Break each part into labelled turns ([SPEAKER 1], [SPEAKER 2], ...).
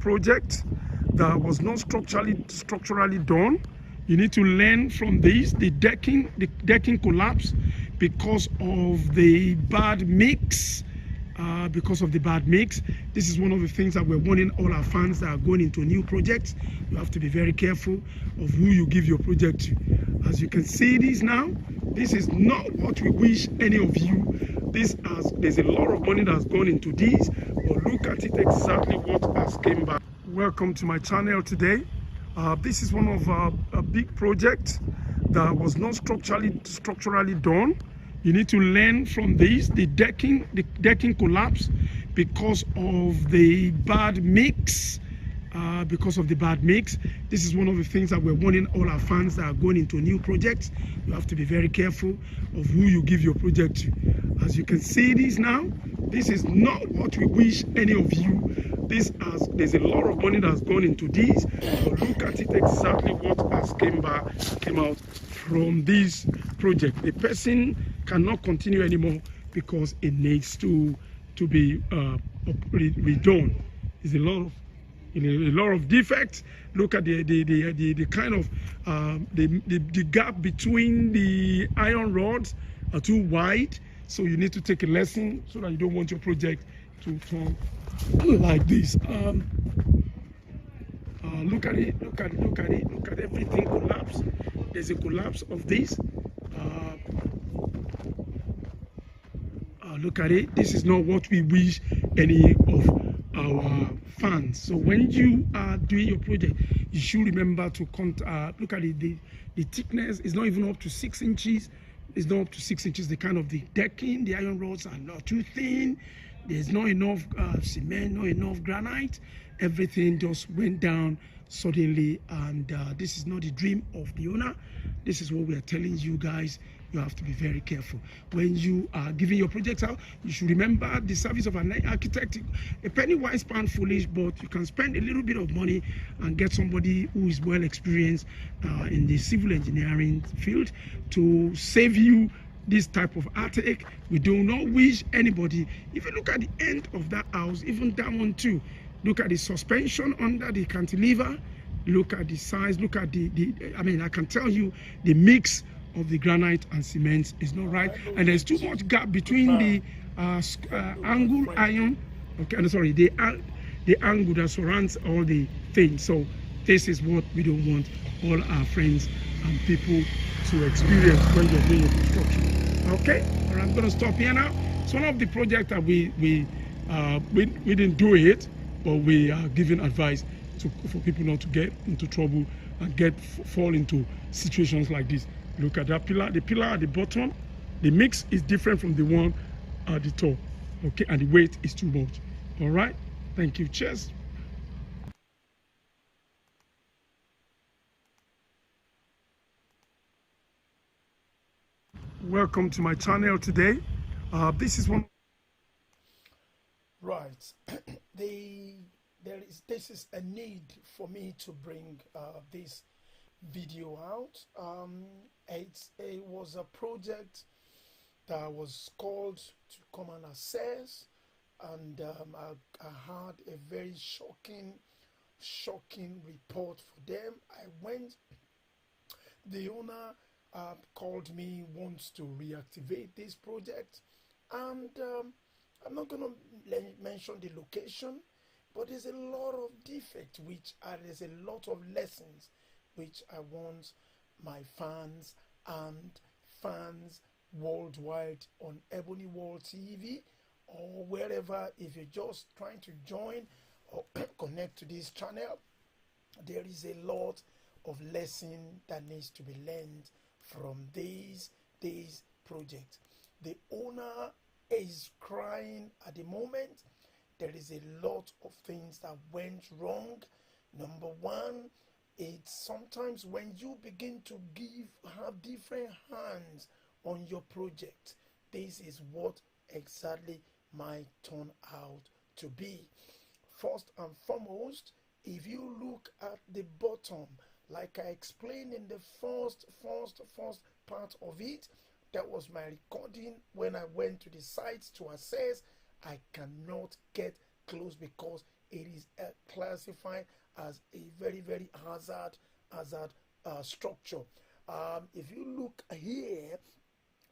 [SPEAKER 1] project that was not structurally done. You need to learn from this. The decking collapsed because of the bad mix. This is one of the things that we're warning all our fans that are going into new projects. You have to be very careful of who you give your project to. As you can see this now, this is not what we wish any of you. There's a lot of money that's gone into this, but look at it exactly what has came back. Welcome to my channel today. This is one of a big project that was not structurally done. You need to learn from this. The decking collapsed because of the bad mix. This is one of the things that we're warning all our fans that are going into new projects. You have to be very careful of who you give your project to. As you can see this now, this is not what we wish any of you. There's a lot of money that's gone into this, but look at it exactly what has came out from this project. The person cannot continue anymore because it needs to be redone. There's a lot of defects. Look at the kind of the gap between the iron rods are too wide. So you need to take a lesson so that you don't want your project to turn like this. Look at it. Look at everything collapse. There's a collapse of this. Look at it. This is not what we wish any of our fans. So when you are doing your project, you should remember to look at it. The thickness is not even up to 6 inches. It's not up to 6 inches. The kind of the decking, the iron rods are not too thin. There's not enough cement, not enough granite. Everything just went down suddenly, and this is not the dream of the owner. This is what we are telling you guys. You have to be very careful when you are giving your projects out. You should remember the service of an architect. A penny wise, pound foolish, but you can spend a little bit of money and get somebody who is well experienced in the civil engineering field to save you this type of heartache. We do not wish anybody. If you look at the end of that house, even that one too, look at the suspension under the cantilever, look at the size, look at I can tell you the mix of the granite and cement is not right, and there's too much gap between the angle iron, the angle that surrounds all the things. So this is what we don't want all our friends and people to experience when you're doing your construction. Okay, all right, I'm going to stop here now. It's one of the projects that we didn't do it, but we are giving advice for people not to get into trouble and fall into situations like this. Look at that pillar. The pillar at the bottom, the mix is different from the one at the top. Okay, and the weight is too much. All right, thank you. Cheers. Welcome to my channel today. This is one.
[SPEAKER 2] Right. This is a need for me to bring this video out. It was a project that was called to come and assess, and I had a very shocking report for them. The owner called me, wants to reactivate this project, and I'm not going to mention the location, but there's a lot of defects, there's a lot of lessons which I want my fans and fans worldwide on Ebony World TV or wherever. If you're just trying to join or connect to this channel, there is a lot of lesson that needs to be learned from these projects. The owner is crying at the moment. There is a lot of things that went wrong. Number one, it's sometimes when you begin to have different hands on your project, this is what exactly might turn out to be. First and foremost, if you look at the bottom, like I explained in the first part of it, that was my recording when I went to the site to assess. I cannot get close because it is classified as a very, very hazard structure. If you look here,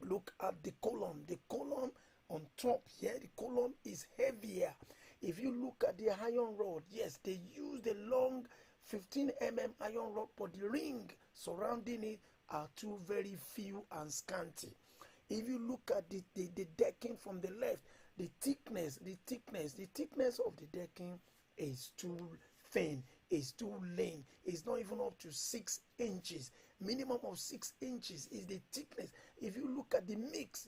[SPEAKER 2] look at the column. The column on top here, the column is heavier. If you look at the iron rod, yes, they use the long 15 iron rod, but the ring surrounding it are too very few and scanty. If you look at the decking from the left, the thickness of the decking is too thin, is too lean. It's not even up to 6 inches. Minimum of 6 inches is the thickness. If you look at the mix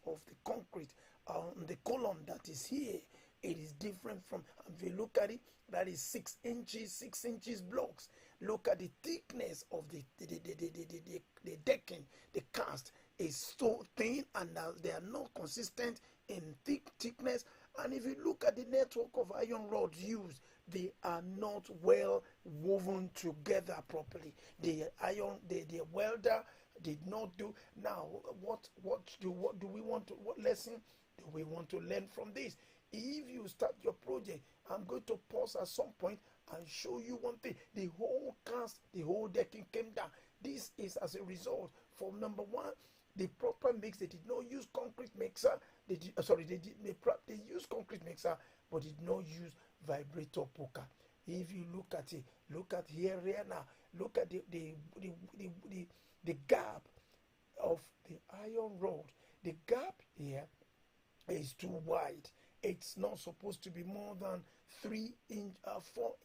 [SPEAKER 2] of the concrete on the column that is here, it is different from, if you look at it, that is 6 inches blocks. Look at the thickness of the decking, the cast is so thin, and they are not consistent in thickness. And if you look at the network of iron rods used, they are not well woven together properly. The welder did not do. Now, what do we want to, what lesson do we want to learn from this? If you start your project, I'm going to pause at some point and show you one thing. The whole cast, the whole decking came down. This is as a result. For number one, the proper mix. They did not use concrete mixer. They used concrete mixer, but did not use vibrator poker. If you look at it, look at here now. Look at the gap of the iron rod. The gap here is too wide. It's not supposed to be more than 4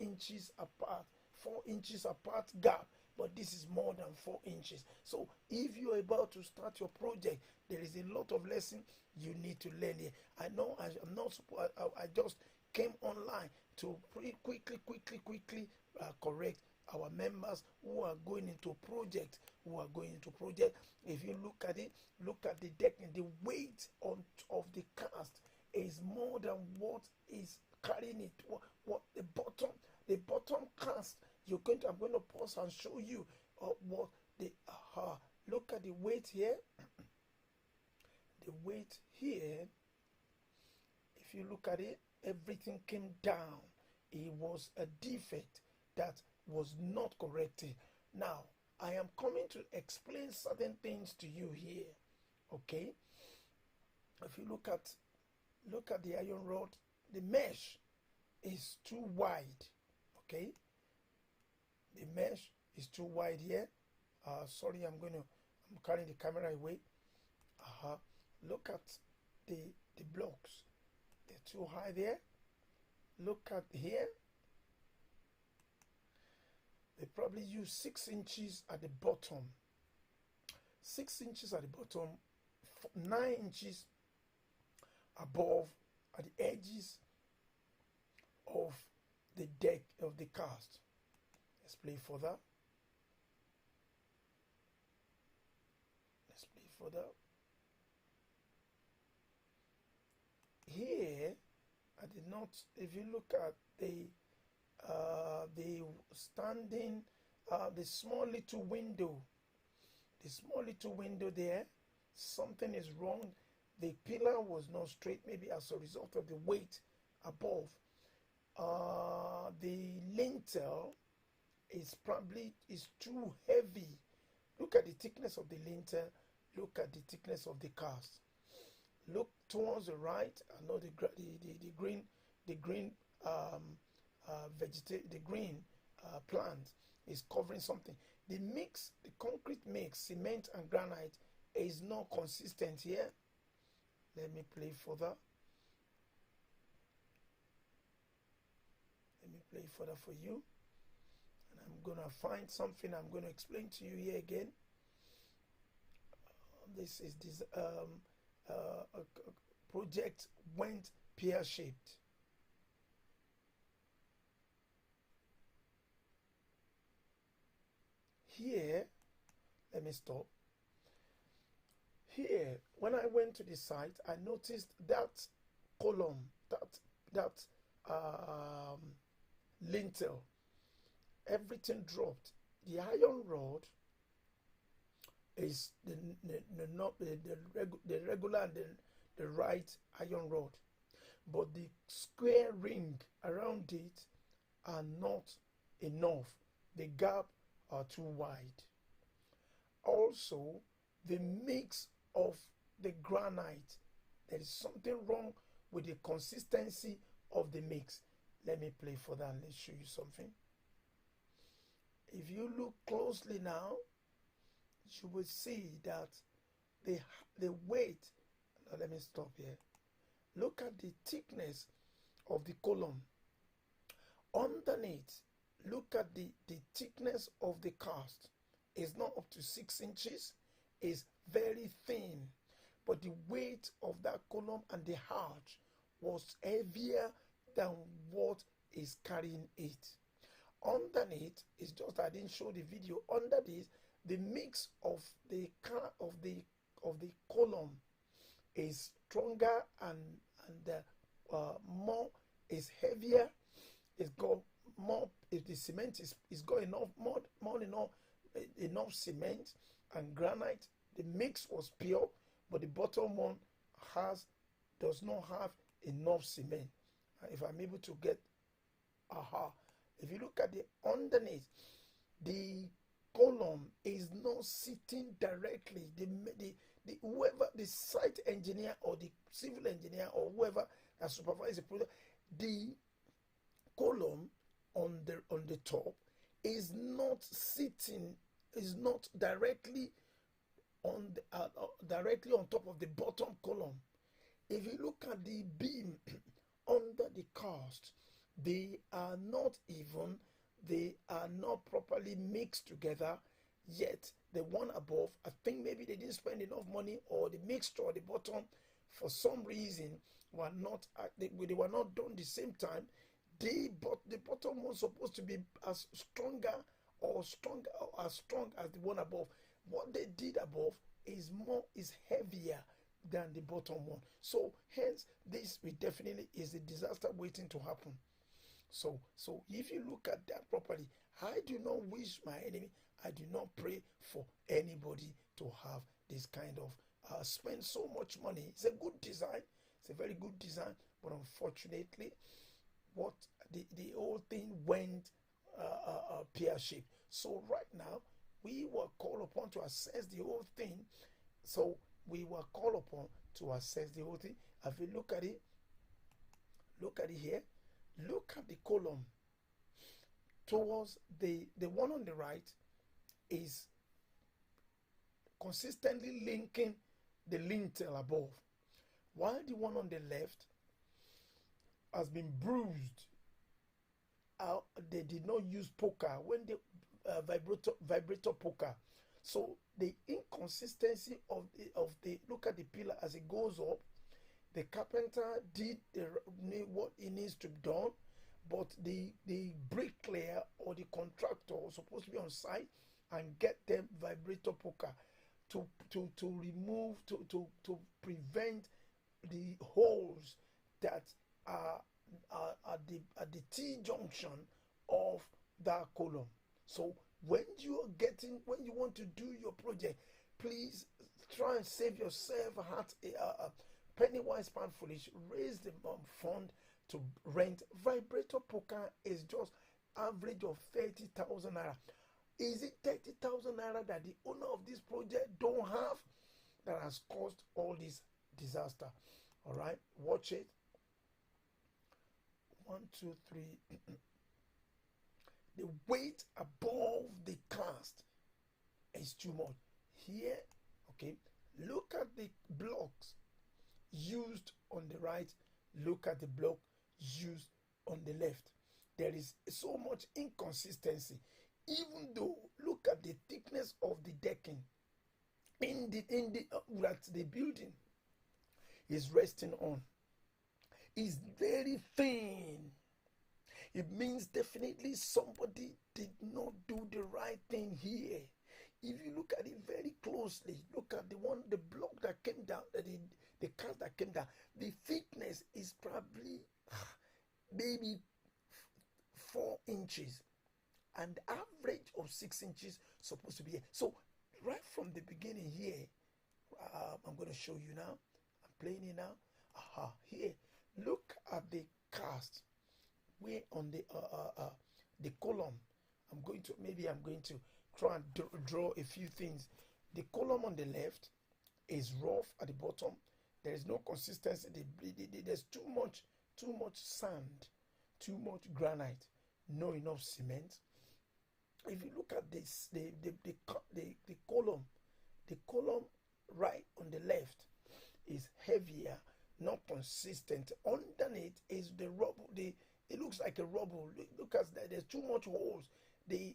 [SPEAKER 2] inches apart. 4 inches apart gap, but this is more than 4 inches. So if you're about to start your project, there is a lot of lesson you need to learn here. I know I'm not supposed. I just came online to pretty quickly correct our members who are going into project. If you look at it, look at the deck, and the weight of the cast is more than what is carrying it. What the bottom cast. I'm going to pause and show you what the look at the weight here. The weight here, if you look at it, everything came down. It was a defect that was not corrected. Now, I am coming to explain certain things to you here. Okay? If you look at the iron rod, the mesh is too wide. Okay? The mesh is too wide here. Sorry, I'm carrying the camera away. Look at the blocks. They're too high there. Look at here. They probably use 6 inches at the bottom. 6 inches at the bottom, 9 inches above at the edges of the deck of the cast. Let's play further. Here, I did not. If you look at the standing, the small little window, there, something is wrong. The pillar was not straight, maybe as a result of the weight above. The lintel is too heavy. Look at the thickness of the lintel. Look at the thickness of the cast. Look towards the right. I know the green plant is covering something. The concrete mix, cement and granite, is not consistent here. Let me play further. For you. And I'm going to find something I'm going to explain to you here again. This project went pear-shaped. Here, let me stop. Here, when I went to the site, I noticed that column, that lintel, everything dropped. The iron rod is the regular and the right iron rod, but the square ring around it are not enough. The gap are too wide. Also, the mix of the granite, there is something wrong with the consistency of the mix. Let me play for that and let's show you something. If you look closely now, you will see that the weight, let me stop here. Look at the thickness of the column. Underneath, look at the thickness of the cast. It's not up to 6 inches. It's very thin. But the weight of that column and the arch was heavier than what is carrying it. Underneath, it's just I didn't show the video. Under this, the mix of the column is stronger and more is heavier. It's got more. If the cement is got enough more enough cement and granite, the mix was pure, but the bottom one does not have enough cement. If I'm able to get if you look at the underneath, the column is not sitting directly. Whoever the site engineer or the civil engineer or whoever that supervises the project, the column on the top is not sitting, is not directly on directly on top of the bottom column. If you look at the beam under the cast, they are not even, they are not properly mixed together. Yet the one above, I think maybe they didn't spend enough money, or the mixture at the bottom for some reason were not they were not done the same time. The bottom one supposed to be as stronger or as strong as the one above. What they did above is heavier than the bottom one. So hence this will definitely is a disaster waiting to happen. So if you look at that properly, I do not wish my enemy, I do not pray for anybody to have this kind of spend so much money. It's a good design, it's a very good design, but unfortunately, what the whole thing went pear-shaped. So right now, we were called upon to assess the whole thing. So we were called upon to assess the whole thing. If you look at it here. Look at the column towards the one on the right is consistently linking the lintel above, while the one on the left has been bruised. They did not use poker when they vibrator poker. So the inconsistency of the look at the pillar as it goes up. The carpenter did what he needs to be done, but the bricklayer or the contractor was supposed to be on site and get them vibrator poker to remove to prevent the holes that are at the T junction of that column. So when you want to do your project, please try and save yourself penny wise pound foolish. Raise the fund to rent. Vibrator poker is just average of 30,000 naira. Is it 30,000 naira that the owner of this project don't have that has caused all this disaster? All right, watch it. 1, 2, 3. The weight above the cast is too much. Here, okay, look at the blocks used on the right, look at the block used on the left. There is so much inconsistency. Even though, look at the thickness of the decking in the that the building is resting on is very thin. It means definitely somebody did not do the right thing here. If you look at it very closely, look at the block that came down, the cast that came down, the thickness is probably maybe 4 inches, and average of 6 inches supposed to be here. So right from the beginning here, I'm going to show you now. I'm playing it now. Here, Look at the cast where on the column. I'm going to try and draw a few things. The column on the left is rough at the bottom. There is no consistency. There's too much sand, too much granite, no enough cement. If you look at this, the column right on the left is heavier, not consistent. Underneath is the rubble. It looks like a rubble. Look at that. There's too much holes. The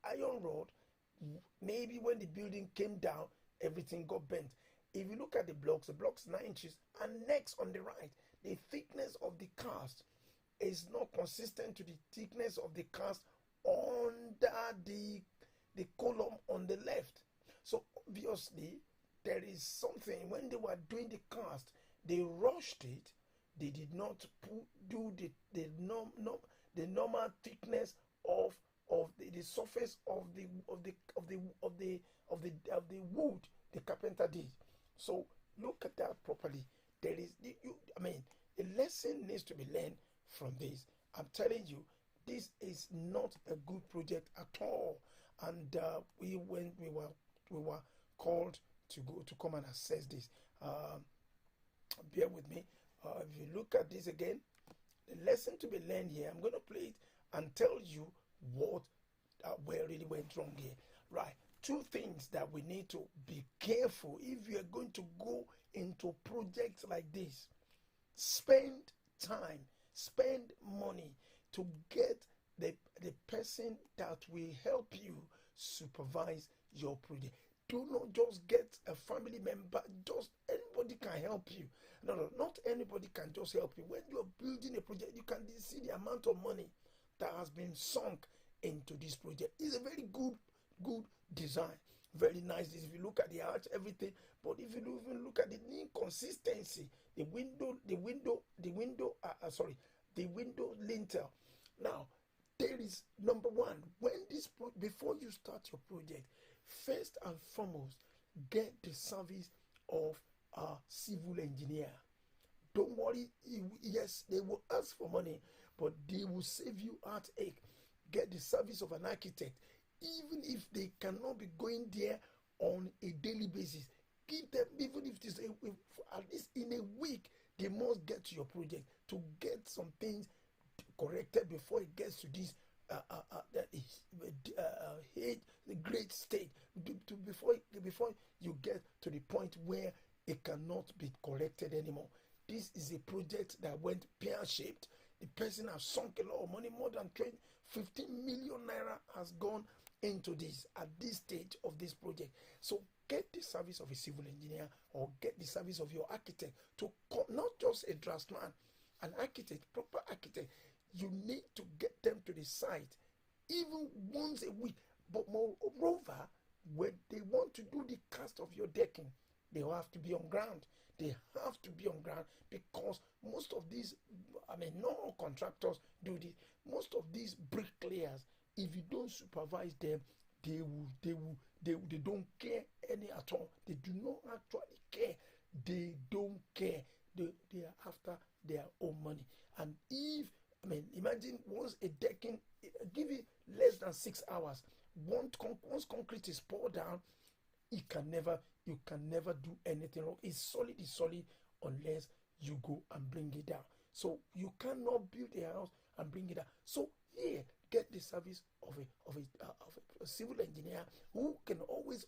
[SPEAKER 2] iron rod, maybe when the building came down, everything got bent. If you look at the blocks 9 inches, and next on the right, the thickness of the cast is not consistent to the thickness of the cast under the column on the left. So obviously there is something. When they were doing the cast, they rushed it. They did not do the normal thickness of the surface of the wood the carpenter did. So look at that properly. There is a lesson needs to be learned from this. I'm telling you, this is not a good project at all. And we were called to go to come and assess this. Bear with me. If you look at this again, the lesson to be learned here, I'm going to play it and tell you what where really went wrong here. Right. 2 things that we need to be careful if you are going to go into projects like this. Spend time, spend money to get the person that will help you supervise your project. Do not just get a family member. Just anybody can help you. No, not anybody can just help you. When you're building a project, you can see the amount of money that has been sunk into this project. It's a very good design, very nice. If you look at the arch, everything, but if you even look at the inconsistency, the window lintel. Now, there is number one, before you start your project, first and foremost, get the service of a civil engineer. Don't worry. Yes, they will ask for money, but they will save you heartache. Get the service of an architect. Even if they cannot be going there on a daily basis, give them, even if it is at least in a week, they must get to your project to get some things corrected before it gets to this great state. Before you get to the point where it cannot be corrected anymore. This is a project that went pear-shaped. The person has sunk a lot of money, more than 15 million naira has gone into this at this stage of this project. So get the service of a civil engineer or get the service of your architect to not just a draftsman, an architect, proper architect. You need to get them to the site even once a week. But moreover, when they want to do the cast of your decking, they have to be on ground. They have to be on ground because most of these, not all contractors do this. Most of these bricklayers, if you don't supervise them, they don't care any at all. They do not actually care. They don't care. They are after their own money. And imagine once a decking, give it less than 6 hours. Once concrete is poured down, you can never do anything wrong. It's solid unless you go and bring it down. So you cannot build a house and bring it down. So here, get the service of a civil engineer who can always,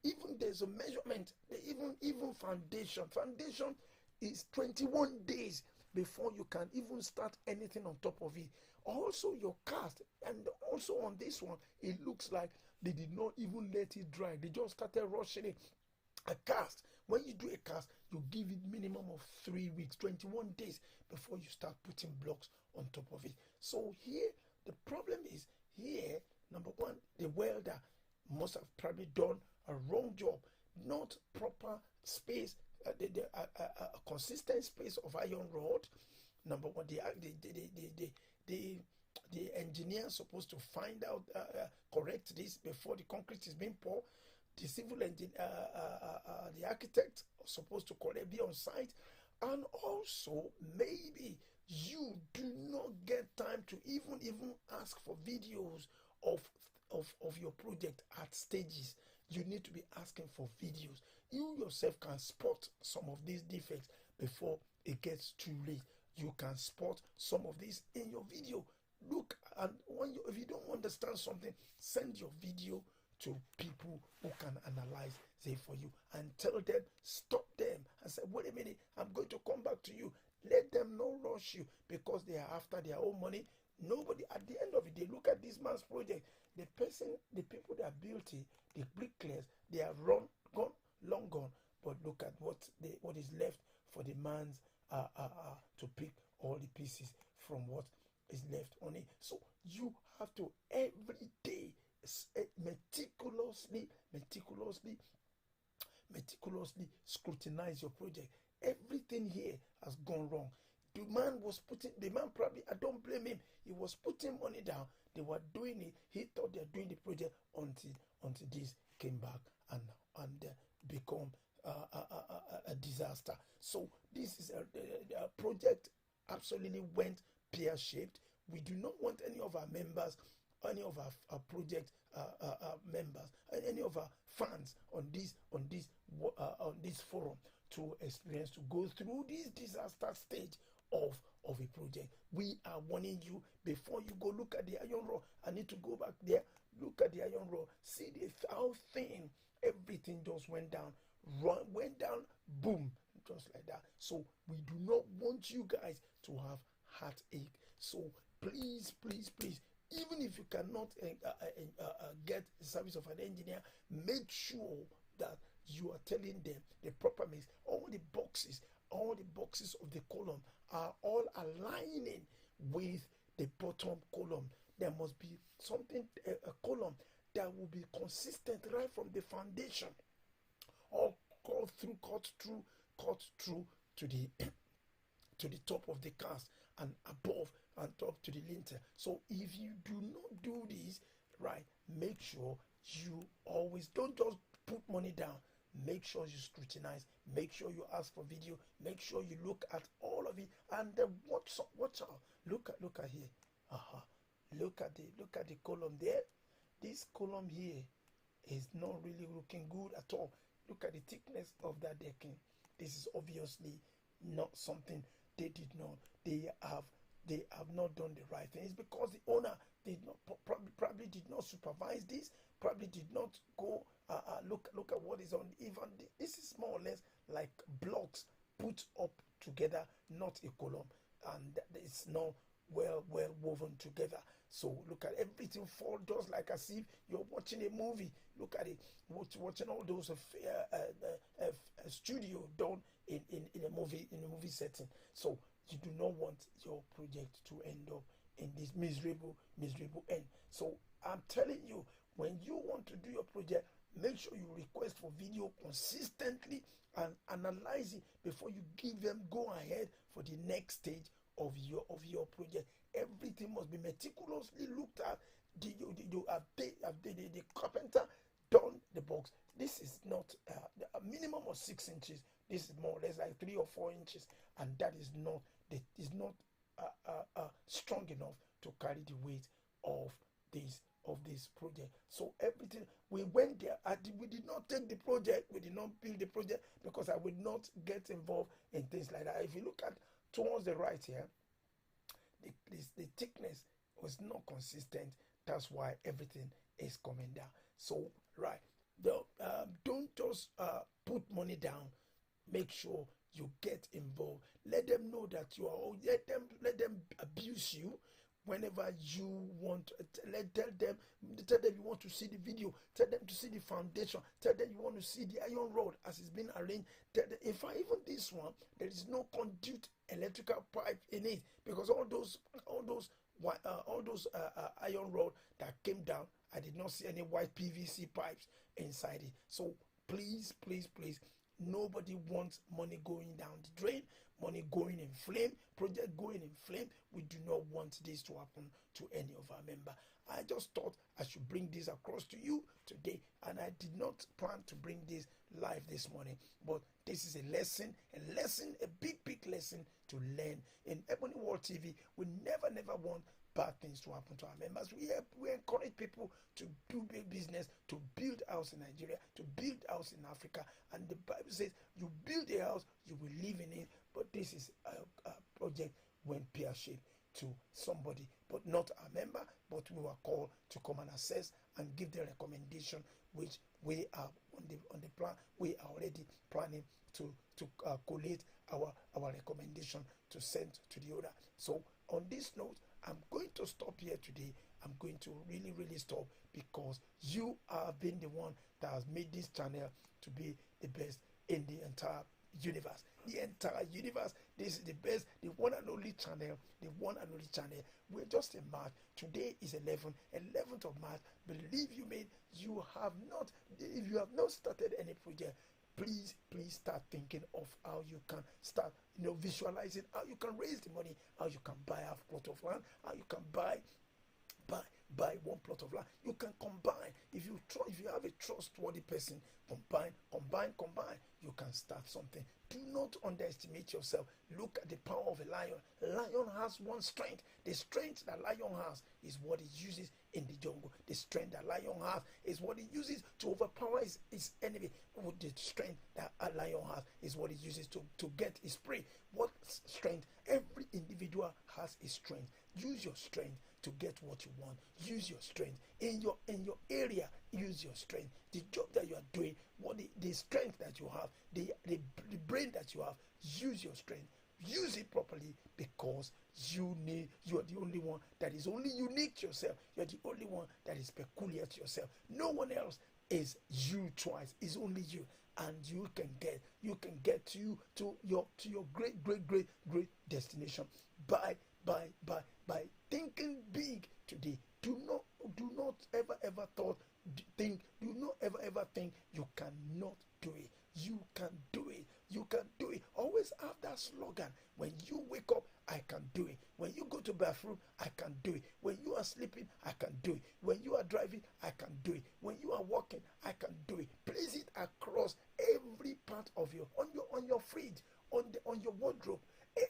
[SPEAKER 2] even there's a measurement, even foundation is 21 days before you can even start anything on top of it. Also your cast, and also on this one, it looks like they did not even let it dry. They just started rushing it. A cast, when you do a cast, you give it minimum of 3 weeks, 21 days before you start putting blocks on top of it. So here, the problem is here, number one, the welder must have probably done a wrong job, not proper space, a consistent space of iron rod. Number one, the engineer is supposed to find out, correct this before the concrete is being poured. The civil engineer, the architect is supposed to be on site And also, maybe you do not get time to even ask for videos of of your project at stages. You need to be asking for videos. You yourself can spot some of these defects before it gets too late. You can spot some of these in your video. Look, and if you don't understand something, send your video to people who can analyze say for you and tell them, stop them and say, wait a minute, I'm going to come back to you. Let them not rush you because they are after their own money. Nobody at the end of it, they look at this man's project. The people that built it, the bricklayers, they have gone, long gone. But look at what is left for the man's to pick all the pieces from what is left on it. So you have to every day meticulously scrutinize your project. Everything here has gone wrong. The man probably, I don't blame him. He was putting money down. They were doing it. He thought they were doing the project until this came back and become a disaster. So this is a project absolutely went pear-shaped. We do not want any of our members, any of our project members, any of our fans on this forum to experience, to go through this disaster stage of a project. We are warning you before you go. Look at the iron rod. I need to go back there. Look at the iron rod. See how thin everything just went down. Went down, boom, just like that. So we do not want you guys to have heartache. So please, even if you cannot get the service of an engineer, make sure that you are telling them the proper mix. All the boxes of the column are all aligning with the bottom column. There must be something, a column that will be consistent right from the foundation, or cut through to the to the top of the cast and above and top to the lintel. So if you do not do this right, make sure you always don't just put money down. Make sure you scrutinize. Make sure you ask for video. Make sure you look at all of it and then watch out. Look at here. Look at the column there. This column here is not really looking good at all. Look at the thickness of that decking. This is obviously not something they did not. They have not done the right thing. It's because the owner did not probably did not supervise this. Probably did not go look at what is on. Even this is more or less like blocks put up together, not a column, and it's not well woven together. So look at everything fall just like as if you're watching a movie. Look at it, watching all those studio done in a movie setting. So you do not want your project to end up in this miserable end. So I'm telling you, when you want to do your project, make sure you request for video consistently and analyze it before you give them go ahead for the next stage of your project. Everything must be meticulously looked at. The carpenter done the box. This is not a minimum of 6 inches. This is more or less like 3 or 4 inches, and that is not strong enough to carry the weight of this project. So everything, we went there. We did not take the project. We did not build the project because I would not get involved in things like that. If you look at towards the right here, the thickness was not consistent. That's why everything is coming down. So right, don't just put money down. Make sure you get involved. Let them know that you are. Let them abuse you whenever you want. Tell them you want to see the video. Tell them to see the foundation. Tell them you want to see the iron rod as it's been arranged. In fact, even this one, there is no conduit electrical pipe in it, because all those iron rod that came down, I did not see any white PVC pipes inside it. So please, nobody wants money going down the drain, money going in flame, project going in flame. We do not want this to happen to any of our members. I just thought I should bring this across to you today, and I did not plan to bring this life this morning. But this is a big lesson to learn. In Ebony World TV, we never want bad things to happen to our members. We encourage people to do big business, to build house in Nigeria, to build house in Africa. And the Bible says, you build a house, you will live in it. But this is a project went pear-shaped to somebody, but not a member, but we were called to come and assess and give the recommendation, which we are on the plan. We are already planning to collate our recommendation to send to the owner. So on this note, I'm going to stop here today. I'm going to really stop, because you have been the one that has made this channel to be the best in the entire universe. The entire universe. This is the best, the one and only channel, the one and only channel. We're just in March. Today is 11th of March. Believe you me, you have not, if you have not started any project, please start thinking of how you can start, visualizing how you can raise the money, how you can buy a plot of land, how you can buy one plot of land. You can combine. If you have a trustworthy person, combine. You can start something. Do not underestimate yourself. Look at the power of a lion. Lion has one strength. The strength that lion has is what he uses in the jungle. The strength that lion has is what he uses to overpower his enemy. With the strength that a lion has is what he uses to get his prey. What strength? Every individual has a strength. Use your strength to get what you want. Use your strength in your area. Use your strength. The job that you are doing, the strength that you have, the brain that you have. Use your strength. Use it properly, because you are the only one that is only unique to yourself. You are the only one that is peculiar to yourself. No one else is you twice. It's only you, and you can get to your great destination by thinking big today. Do not ever think you cannot do it. You can do it. You can do it. Always have that slogan. When you wake up, I can do it. When you go to bathroom, I can do it. When you are sleeping, I can do it. When you are driving, I can do it. When you are walking, I can do it. Place it across every part of on your fridge, on your wardrobe,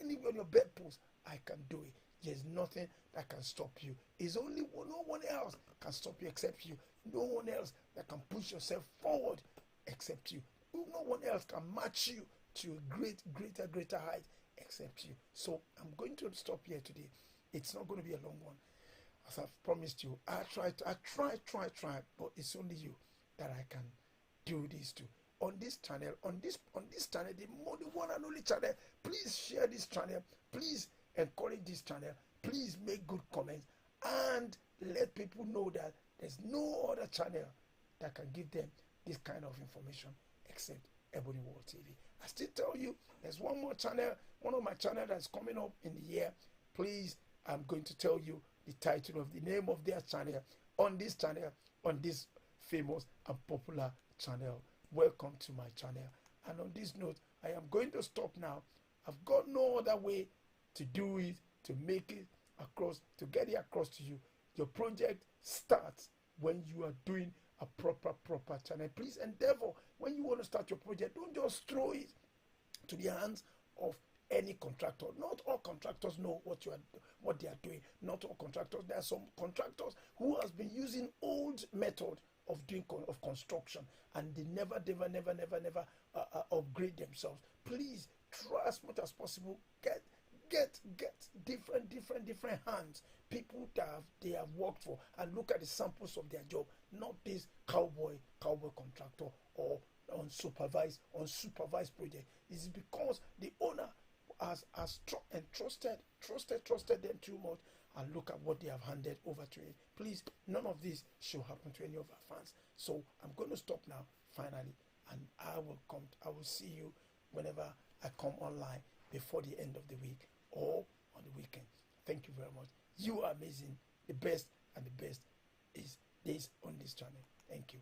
[SPEAKER 2] anywhere on your bedpost. I can do it. There's nothing that can stop you. It's only no one else can stop you except you. No one else that can push yourself forward except you. No one else can match you to a greater height except you. So I'm going to stop here today. It's not going to be a long one, as I've promised you. I try, but it's only you that I can do this to. On this channel, the one and only channel. Please share this channel. Please encourage this channel. Please make good comments and let people know that there's no other channel that can give them this kind of information except Ebony World TV. I still tell you, there's one more channel, one of my channel that's coming up in the year. Please, I'm going to tell you the title of the name of their channel on this famous and popular channel. Welcome to my channel. And on this note, I am going to stop now. I've got no other way to do it, to make it across, to get it across to you. Your project starts when you are doing a proper channel. Please endeavor, when you want to start your project, don't just throw it to the hands of any contractor. Not all contractors know what they are doing. Not all contractors. There are some contractors who has been using old method of doing construction, and they never upgrade themselves. Please try as much as possible. Get different hands, people that they have worked for, and look at the samples of their job. Not this cowboy contractor or unsupervised project. It's because the owner has trusted them too much, and look at what they have handed over to him. Please, none of this should happen to any of our fans. So I'm going to stop now, finally, and I will see you whenever I come online before the end of the week or on the weekend. Thank you very much. You are amazing. The best and the best is this on this channel. Thank you.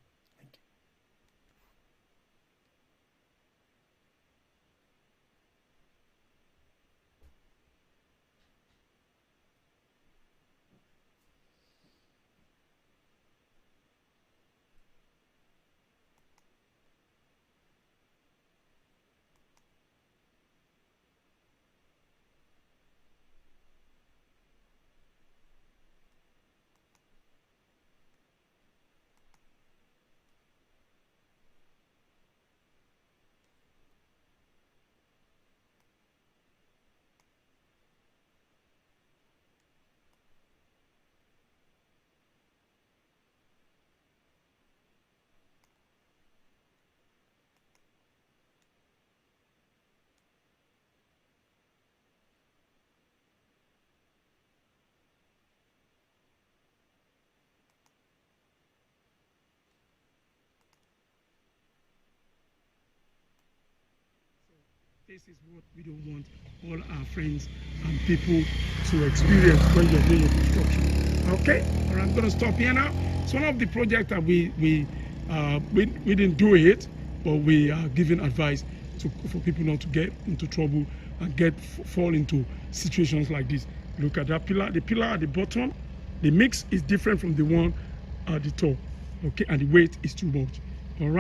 [SPEAKER 1] This is what we don't want all our friends and people to experience when you're doing your construction. Okay, all right, I'm going to stop here now. It's one of the projects that we didn't do it, but we are giving advice for people not to get into trouble and fall into situations like this. Look at that pillar. The pillar at the bottom, the mix is different from the one at the top. Okay, and the weight is too much. All right.